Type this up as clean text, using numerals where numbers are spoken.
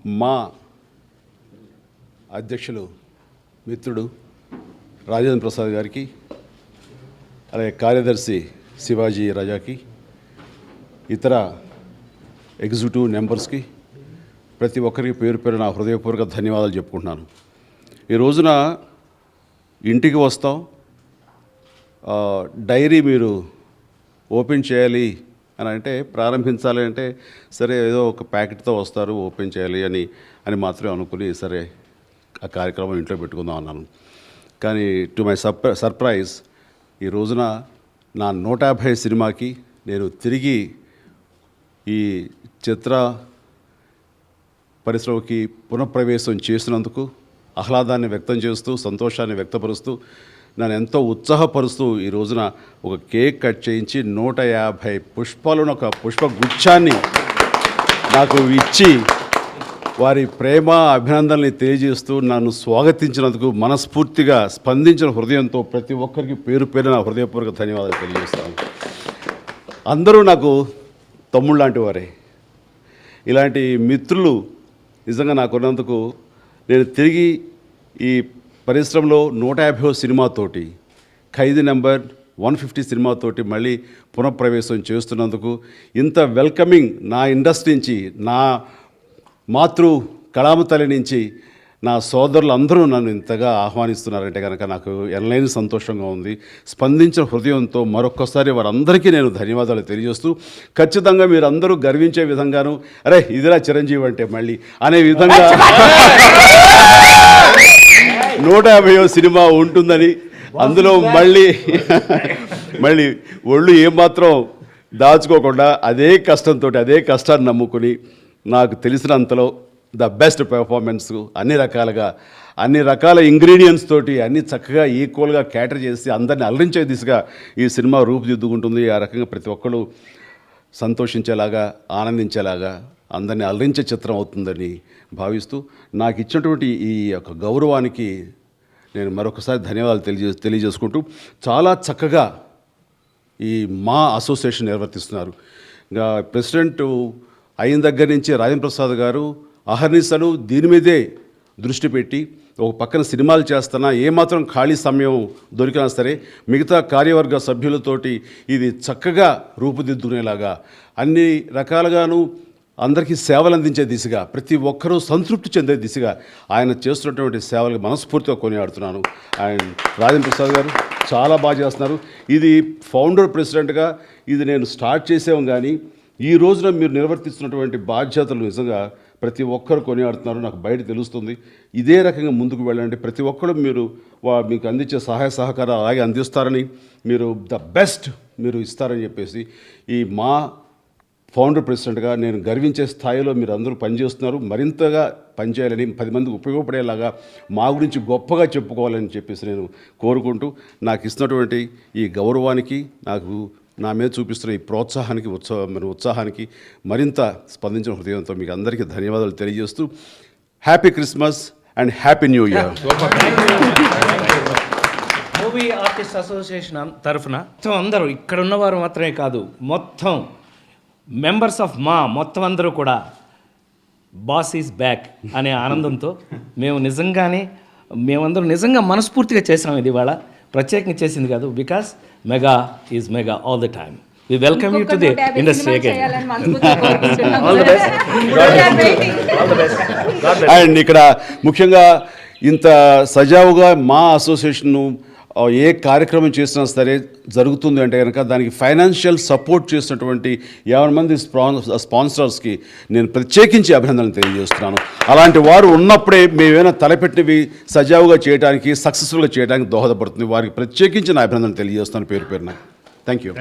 మా అధ్యక్షులు మిత్రుడు రాజేంద్ర ప్రసాద్ గారికి, అలాగే కార్యదర్శి శివాజీ రాజాకి, ఇతర ఎగ్జిక్యూటివ్ మెంబర్స్కి, ప్రతి ఒక్కరికి పేరు పేరు నా హృదయపూర్వక ధన్యవాదాలు చెప్పుకుంటున్నాను. ఈ రోజున ఇంటికి వస్తాం, డైరీ మీరు ఓపెన్ చేయాలి అని అంటే, ప్రారంభించాలి అంటే సరే ఏదో ఒక ప్యాకెట్తో వస్తారు, ఓపెన్ చేయాలి అని మాత్రమే అనుకుని సరే ఆ కార్యక్రమం ఇంట్లో పెట్టుకుందాం అన్నాను. కానీ టు మై సర్ప్రైజ్ ఈ రోజున నా 150 సినిమాకి నేను తిరిగి ఈ చిత్ర పరిశ్రమకి పునఃప్రవేశం చేసినందుకు ఆహ్లాదాన్ని వ్యక్తం చేస్తూ, సంతోషాన్ని వ్యక్తపరుస్తూ, నన్ను ఎంతో ఉత్సాహపరుస్తూ ఈ రోజున ఒక కేక్ కట్ చేయించి 150 పుష్పాలను, ఒక పుష్పగుచ్ఛాన్ని నాకు ఇచ్చి వారి ప్రేమ అభినందనల్ని తెలియజేస్తూ నన్ను స్వాగతించినందుకు మనస్ఫూర్తిగా స్పందించిన హృదయంతో ప్రతి ఒక్కరికి పేరు పేరు నా హృదయపూర్వక ధన్యవాదాలు తెలియజేస్తాను. అందరూ నాకు తమ్ముళ్ళు లాంటి వారే. ఇలాంటి మిత్రులు నిజంగా నాకున్నందుకు నేను తిరిగి ఈ పరిశ్రమలో 150వ సినిమాతోటి, ఖైదీ నెంబర్ 150 సినిమాతోటి మళ్ళీ పునఃప్రవేశం చేస్తున్నందుకు, ఇంత వెల్కమింగ్ నా ఇండస్ట్రీ నుంచి, నా మాతృ కళామతల్లి నుంచి నా సోదరులు అందరూ నన్ను ఇంతగా ఆహ్వానిస్తున్నారంటే కనుక నాకు ఎనలేని సంతోషంగా ఉంది. స్పందించిన హృదయంతో మరొక్కసారి వారందరికీ నేను ధన్యవాదాలు తెలియజేస్తూ, ఖచ్చితంగా మీరు అందరూ గర్వించే విధంగాను, అరే ఇదిలా చిరంజీవి అంటే మళ్ళీ అనే విధంగా 150వ సినిమా ఉంటుందని, అందులో మళ్ళీ ఒళ్ళు ఏమాత్రం దాచుకోకుండా అదే కష్టంతో, అదే కష్టాన్ని నమ్ముకుని నాకు తెలిసినంతలో ద బెస్ట్ పెర్ఫార్మెన్స్ అన్ని రకాల ఇంగ్రీడియంట్స్ తోటి అన్ని చక్కగా ఈక్వల్గా క్యాటర్ చేసి అందరిని అలరించే దిశగా ఈ సినిమా రూపుదిద్దుకుంటుంది. ఆ రకంగా ప్రతి ఒక్కరు సంతోషించేలాగా, ఆనందించేలాగా, అందరినీ అలరించే చిత్రం అవుతుందని భావిస్తూ, నాకు ఇచ్చినటువంటి ఈ యొక్క గౌరవానికి నేను మరొకసారి ధన్యవాదాలు తెలియజేసుకుంటూ, చాలా చక్కగా ఈ మా అసోసియేషన్ నిర్వర్తిస్తున్నారు. ఇంకా ప్రెసిడెంట్ అయిన దగ్గర నుంచి రాజేంద్ర ప్రసాద్ గారు అహర్నిశలు దీని మీదే దృష్టి పెట్టి, ఒక పక్కన సినిమాలు చేస్తున్నా, ఏమాత్రం ఖాళీ సమయం దొరికినా సరే మిగతా కార్యవర్గ సభ్యులతోటి ఇది చక్కగా రూపుదిద్దుకునేలాగా, అన్ని రకాలుగాను అందరికీ సేవలు అందించే దిశగా, ప్రతి ఒక్కరూ సంతృప్తి చెందే దిశగా ఆయన చేస్తున్నటువంటి సేవలకు మనస్ఫూర్తిగా కొనియాడుతున్నాను. అండ్ రాజేంద్ర ప్రసాద్ గారు చాలా బాగా చేస్తున్నారు. ఇది ఫౌండర్ ప్రెసిడెంట్గా ఇది నేను స్టార్ట్ చేసాము, కానీ ఈ రోజున మీరు నిర్వర్తిస్తున్నటువంటి బాధ్యతలు నిజంగా ప్రతి ఒక్కరు కొనియాడుతున్నారు, నాకు బయట తెలుస్తుంది. ఇదే రకంగా ముందుకు వెళ్ళండి. ప్రతి ఒక్కరు మీకు అందించే సహాయ సహకారాలు అలాగే అందిస్తారని, మీరు ద బెస్ట్ మీరు ఇస్తారని చెప్పేసి ఈ మా ఫౌండర్ ప్రెసిడెంట్గా నేను గర్వించే స్థాయిలో మీరు అందరూ పనిచేస్తున్నారు. మరింతగా పనిచేయాలని, 10 మందికి ఉపయోగపడేలాగా మా గురించి గొప్పగా చెప్పుకోవాలని చెప్పేసి నేను కోరుకుంటూ, నాకు ఇస్తున్నటువంటి ఈ గౌరవానికి, నాకు నా మీద చూపిస్తున్న ఈ ప్రోత్సాహానికి, ఉత్సాహానికి మరింత స్పందించిన హృదయంతో మీకు అందరికీ ధన్యవాదాలు తెలియజేస్తూ, happy Christmas and happy new year. Movie artist association తరఫున అందరూ ఇక్కడ ఉన్నవారు మాత్రమే కాదు, మొత్తం మెంబర్స్ ఆఫ్ మొత్తం అందరూ కూడా బాస్ ఈజ్ బ్యాక్ అనే ఆనందంతో మేమందరం నిజంగా మనస్ఫూర్తిగా చేసినాం. ఇది ఇవాళ ప్రత్యేకంగా చేసింది కాదు, because Mega is Mega all the time. We welcome you to the industry again. And ఇక్కడ ముఖ్యంగా ఇంత సజావుగా మా అసోసియేషన్ను ఏ కార్యక్రమం చేసినా సరే జరుగుతుంది అంటే కనుక దానికి ఫైనాన్షియల్ సపోర్ట్ చేసినటువంటి 50 మంది స్పాన్సర్స్కి నేను ప్రత్యేకించి అభినందనలు తెలియజేస్తున్నాను. అలాంటి వారు ఉన్నప్పుడే మేమైనా తలపెట్టినవి సజావుగా చేయడానికి, సక్సెస్ఫుల్గా చేయడానికి దోహదపడుతుంది. వారికి ప్రత్యేకించి నా అభినందనలు తెలియజేస్తున్నాను పేరు పేరున. Thank you.